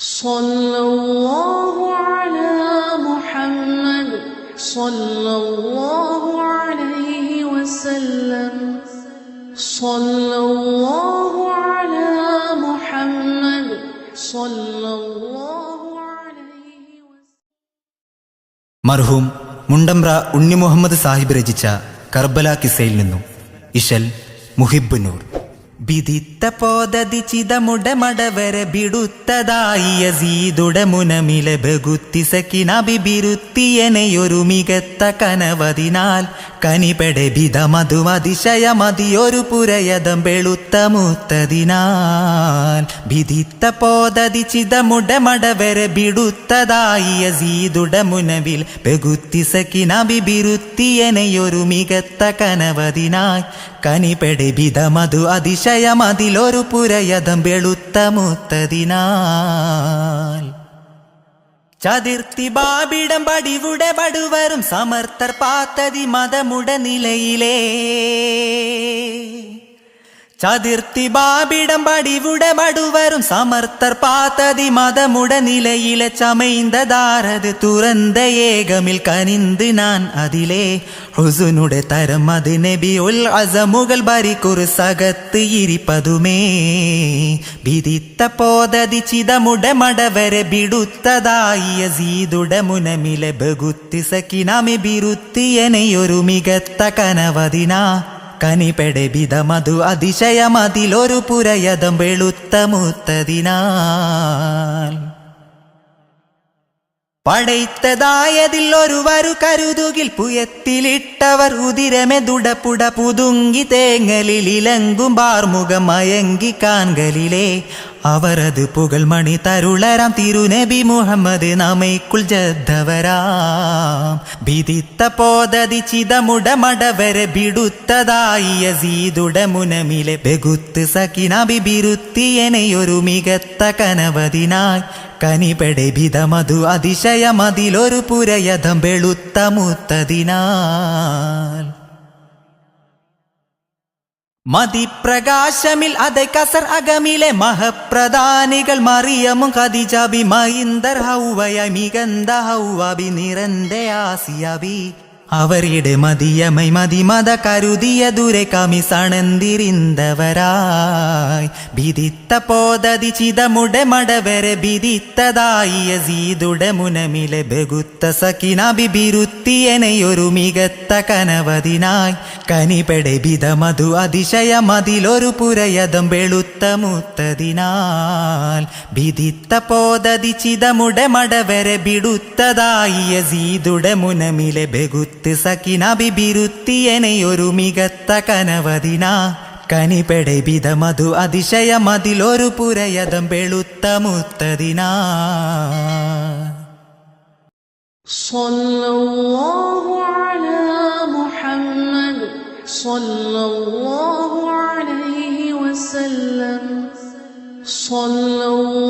സല്ലല്ലാഹു അലാ മുഹമ്മദ് സല്ലല്ലാഹു അലൈഹി വസല്ലം. സല്ലല്ലാഹു അലാ മുഹമ്മദ് സല്ലല്ലാഹു അലൈഹി വസല്ലം. മർഹൂം മുണ്ടമ്ര ഉണ്ണി മുഹമ്മദ് സാഹിബ് രചിച്ച കർബല കിസയിൽ നിന്നും ഇശൽ മുഹിബ്ബുനൂർ. ബിദിത്ത പോദതി ചിതമുടമടവരെ ബിടുത്തതായി യസീദുടെ മുനമിലെ ബഗുത്തിസക്കിനബി ബിരുത്തിയനെയൊരു മികത്ത കനവതിനാൽ കനിപെടെ ബിതമതു അതിശയമതിയൊരു പുരയതം വെളുത്ത മുത്തതിനാൽ. ബിദിത്ത പോദതി ചിതമുടമടവരെ ബിടുത്തതായി യസീദുടെ മുനവിൽ ബഗുത്തിസക്കിനബി ബിരുത്തിയനെയൊരു മികത്ത കനവതിനാൽ കനിപെടെ ബിതമതു അതിശയമതിലൊരു പുരയതം വെളുത്ത മുത്തതിനാൽ. ചതിർത്തി ബാബിടം പടിവുടെ പടുവരും സമർത്ഥർ പാത്തതി മതമുട നിലയിലേ. ചതിർത്തി ബാബിടം പടിവുടെ പടുവരും സമർത്ഥർ പാത്തതി മതമുട നിലയിലെ ചമൈന്തതാരത് തുറந்த ഏകമിൽ കനിந்து நான் അതിലേ ഹുസുനുടെ തരം അത് നബി ഉൽ അസമുകൾ ബരിക്കുറ് സകത്ത് ഇരിപ്പതുമേ. ബിദിത്ത പോദതി ചിതമുടെ മടവരെ ബിടുത്തതായി യസീദുടെ മുനമിലെ ബഗുത്തി സക്കിനാമി ബിരുത്തിയനെയൊരു മികത്ത കനവതിനാ കനിപെടെ ബിതമതു അതിശയമതിലൊരു പുരയതം വെളുത്ത മുത്തതിനാൽ. പടയ്ത്തതായതിൽ ഒരുവരു കരുതുകിൽ പുയത്തിലിട്ടവർ ഉദിരമെതുടപ്പുട പുതുങ്ങി തേങ്ങലിൽ ഇലങ്കും ബാർമുഖം മയങ്കി കാൺകലിലേ. അവരത് പുകൾ മണി തരുളരാം തിരുനബി മുഹമ്മദ് നമ്മൈക്കുൾ ജദ്ദവരാം. ബിദിത്ത പോദതി ചിതമുടമടവരെ ബിടുത്തതായി യസീദുടെ മുനമിലെ ബഗുത്ത് സക്കിനബി ബിരുത്തിയനെയൊരു മികത്ത കനവതിനായി കനിപെടെ ബിതമതു അതിശയമതിലൊരു പുരയതം വെളുത്ത മുത്തതിനാൽ. മതിപ്രകാശമിൽ അതെ കസർ അകമിലെ മഹപ്രധാനികൾ മറിയമും ഖദീജബി മഹിന്ദർ ഹൗവയായി മികന്ത ഹൗവബി നിറന്റെ ആസിയബി. അവരുടെ മതിയമൈ മതിമത കരുതിയ ദൂരെ കമിസണന്തിരിന്തവരായി. ബിദിത്ത പോദതി ചിതമുടെ മടവരെ ബിദിത്തതായി യസീദുടെ മുനമിലെ ബഗുത്ത സക്കിനബി ബിരുത്തിയനെയൊരു മികത്ത കനവതിനായി കനിപെടെ ബിതമതു അതിശയമതിലൊരു പുരയതം വെളുത്ത മുത്തതിനാൽ. ബിദിത്ത പോദതി ചിതമുടെ മടവരെ ബിടുത്തതായി യസീദുടെ മുനമിലെ ബഗുത്ത സക്കിനബി ബിരുത്തിയനെയൊരു മികത്ത കനവതിനാ കനിപെടെ ബിതമതു അതിശയമതിലൊരു പുരയതം വെളുത്ത മുത്തതിനാൽ. സല്ലല്ലാഹു അലാ മുഹമ്മദ് സല്ലല്ലാഹു അലൈഹി വസല്ലം. സല്ലല്ലാഹു